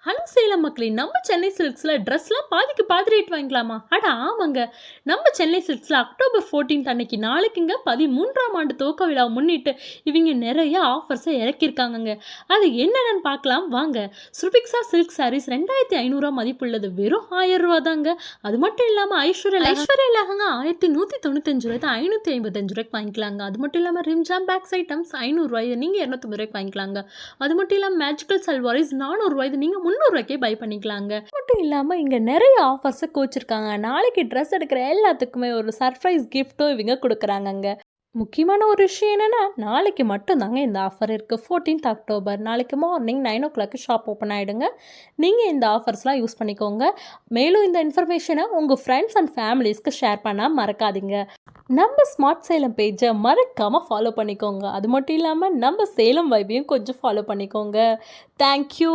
Hello Salem மக்களே! நம்ம சென்னை சில்க்ஸ்ல ட்ரெஸ்லாம் பாதிக்கு பாதி ரேட் வாங்கிக்கலாமா? அட ஆமாங்க. நம்ம சென்னை சில்க்ஸ்ல அக்டோபர் 14 அன்னைக்கு நாளைக்குங்க 13ஆம் ஆண்டு துவக்க விழாவை முன்னிட்டு இவங்க நிறைய ஆஃபர்ஸை இறக்கியிருக்காங்கங்க. அது என்னென்னு பார்க்கலாம் வாங்க. சுபிக்ஷா சில்க் சாரீஸ் 2500 மதிப்புள்ளது வெறும் ரூ. 1000 தாங்க. அது மட்டும் இல்லாம ஐஸ்வர்யா லெஹங்கா ரூ. 1195 ரூ. 555 வாங்கிக்கலாங்க. அது மட்டும் இல்லாம ரிம்ஜாம் பேக்ஸ் ஐட்டம்ஸ் ரூ. 500 நீங்க ரூ. 250 வாங்கிக்கலாங்க. அது மட்டும் இல்லாம மேஜிக்கல் சல்வாரிஸ் ரூ. 400 நீங்க 300 பை பண்ணிக்கலாங்க. மட்டும் இல்லாம இங்க நிறைய ஆஃபர்ஸ் கோச்சிருக்காங்க. நாளைக்கு ட்ரெஸ் எடுக்கிற எல்லாத்துக்குமே ஒரு சர்ப்ரைஸ் கிஃப்ட்டும் இவங்க கொடுக்குறாங்கங்க. முக்கியமான ஒரு விஷயம் என்னன்னா, நாளைக்கு மட்டும் தாங்க இந்த ஆஃபர் இருக்கு. 14th அக்டோபர் நாளைக்கு மார்னிங் 9 o'clock ஷாப் ஓப்பன் ஆயிடுங்க. நீங்க இந்த ஆஃபர்ஸ்லாம் யூஸ் பண்ணிக்கோங்க. மேலும் இந்த இன்ஃபர்மேஷனை உங்க ஃப்ரெண்ட்ஸ் அண்ட் ஃபேமிலிஸ்க்கு ஷேர் பண்ண மறக்காதீங்க. நம்ம ஸ்மார்ட் சேலம் பேஜை மறக்காம ஃபாலோ பண்ணிக்கோங்க. அது மட்டும் இல்லாமல் நம்ம சேலம் வைபையும் கொஞ்சம் ஃபாலோ பண்ணிக்கோங்க. தேங்க்யூ.